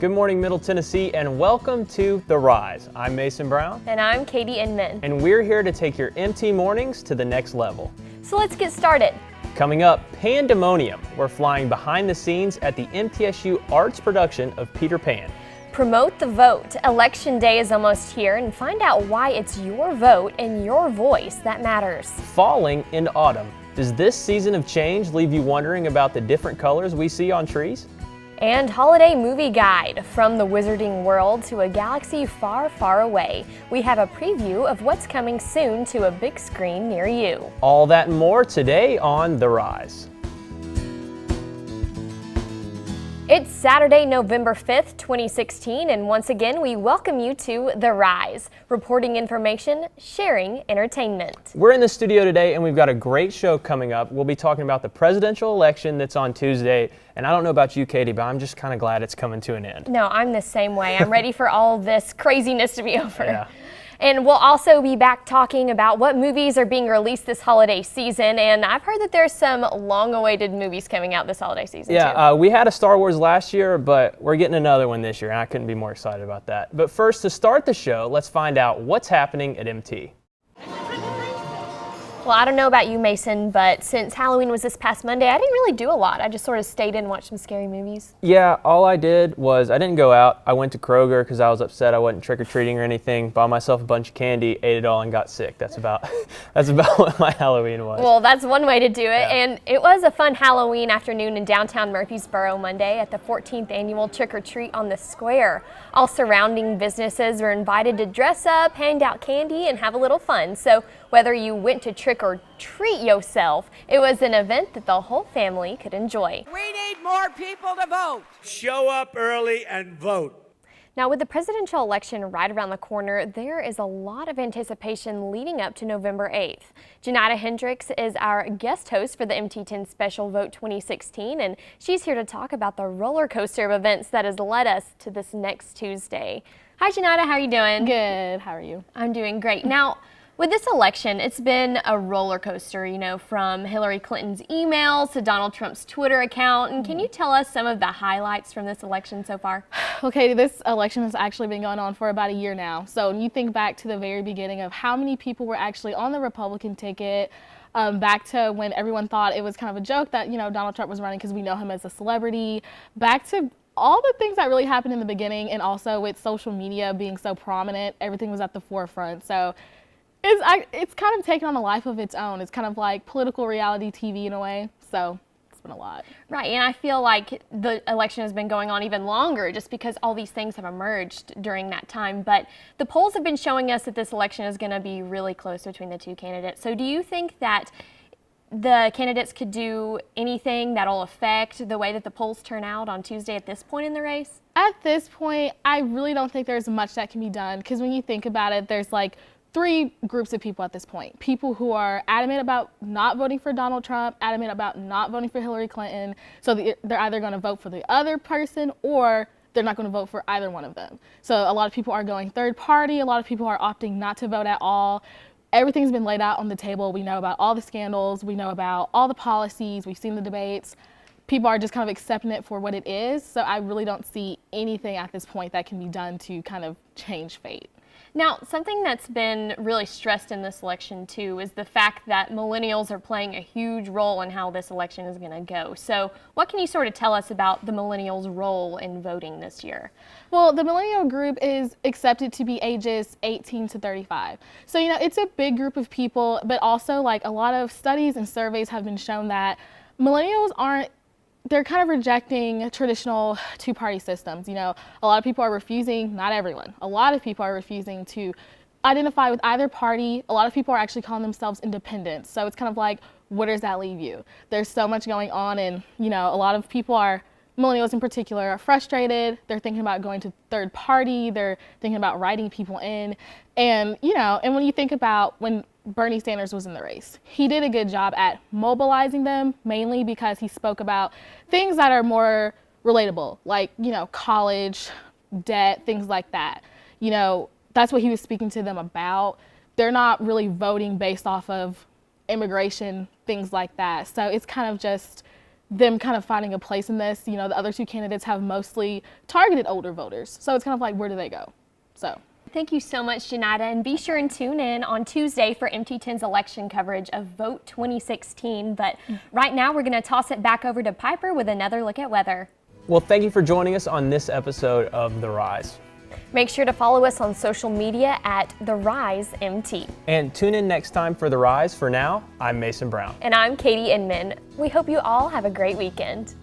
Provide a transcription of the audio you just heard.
Good morning, Middle Tennessee, and welcome to The Rise. I'm Mason Brown. And I'm Katie Inman. And we're here to take your MT mornings to the next level. So let's get started. Coming up, Pandemonium. We're flying behind the scenes at the MTSU Arts production of Peter Pan. Promote the vote. Election day is almost here, and find out why it's your vote and your voice that matters. Falling into autumn. Does this season of change leave you wondering about the different colors we see on trees? And holiday movie guide. From the wizarding world to a galaxy far, far away. We have a preview of what's coming soon to a big screen near you. All that and more today on The Rise. It's Saturday, November 5th, 2016, and once again, we welcome you to The Rise, reporting information, sharing entertainment. We're in the studio today, and we've got a great show coming up. We'll be talking about the presidential election that's on Tuesday, and I don't know about you, Katie, but I'm just kind of glad it's coming to an end. No, I'm the same way. I'm ready for all this craziness to be over. Yeah. And we'll also be back talking about what movies are being released this holiday season. And I've heard that there's some long-awaited movies coming out this holiday season, too. We had a Star Wars last year, but we're getting another one this year, and I couldn't be more excited about that. But first, to start the show, let's find out what's happening at MT. Well, I don't know about you, Mason, but since Halloween was this past Monday, I didn't really do a lot. I just sort of stayed in and watched some scary movies. Yeah, all I did was I didn't go out. I went to Kroger because I was upset I wasn't trick-or-treating or anything, bought myself a bunch of candy, ate it all, and got sick. That's about what my Halloween was. Well, that's one way to do it. Yeah. And it was a fun Halloween afternoon in downtown Murfreesboro Monday at the 14th annual Trick-or-Treat on the Square. All surrounding businesses were invited to dress up, hand out candy, and have a little fun. So whether you went to trick or treat yourself, it was an event that the whole family could enjoy. We need more people to vote. Show up early and vote. Now, with the presidential election right around the corner, there is a lot of anticipation leading up to November 8th. Janita Hendricks is our guest host for the MT10 Special Vote 2016, and she's here to talk about the roller coaster of events that has led us to this next Tuesday. Hi, Janita. How are you doing? Good. How are you? I'm doing great. Now, with this election, it's been a roller coaster, from Hillary Clinton's emails to Donald Trump's Twitter account. And can you tell us some of the highlights from this election so far? Okay, this election has actually been going on for about a year now. So when you think back to the very beginning of how many people were actually on the Republican ticket, back to when everyone thought it was kind of a joke that, Donald Trump was running because we know him as a celebrity, back to all the things that really happened in the beginning, and also with social media being so prominent, everything was at the forefront. So it's kind of taken on a life of its own. It's kind of like political reality TV in a way, so it's been a lot. Right, and I feel like the election has been going on even longer just because all these things have emerged during that time. But the polls have been showing us that this election is going to be really close between the two candidates. So do you think that the candidates could do anything that'll affect the way that the polls turn out on Tuesday at this point in the race? At this point, I really don't think there's much that can be done, because when you think about it, there's like three groups of people at this point. People who are adamant about not voting for Donald Trump, adamant about not voting for Hillary Clinton. So they're either going to vote for the other person or they're not going to vote for either one of them. So a lot of people are going third party. A lot of people are opting not to vote at all. Everything's been laid out on the table. We know about all the scandals. We know about all the policies. We've seen the debates. People are just kind of accepting it for what it is. So I really don't see anything at this point that can be done to kind of change fate. Now, something that's been really stressed in this election, too, is the fact that millennials are playing a huge role in how this election is going to go. So what can you sort of tell us about the millennials' role in voting this year? Well, the millennial group is accepted to be ages 18 to 35. So, it's a big group of people, but also like a lot of studies and surveys have been shown that millennials they're kind of rejecting traditional two-party systems. A lot of people are refusing, not everyone, a lot of people are refusing to identify with either party. A lot of people are actually calling themselves independents. So it's kind of like, where does that leave you? There's so much going on, and, a lot of people millennials in particular, are frustrated. They're thinking about going to third party. They're thinking about writing people in. And, and when you think about when Bernie Sanders was in the race, he did a good job at mobilizing them, mainly because he spoke about things that are more relatable, like, college, debt, things like that. That's what he was speaking to them about. They're not really voting based off of immigration, things like that. So it's kind of just them kind of finding a place in this. You know, the other two candidates have mostly targeted older voters. So it's kind of like, where do they go? So. Thank you so much, Janida, and be sure and tune in on Tuesday for MT10's election coverage of Vote 2016. But right now, we're going to toss it back over to Piper with another look at weather. Well, thank you for joining us on this episode of The Rise. Make sure to follow us on social media at The Rise MT. And tune in next time for The Rise. For now, I'm Mason Brown. And I'm Katie Inman. We hope you all have a great weekend.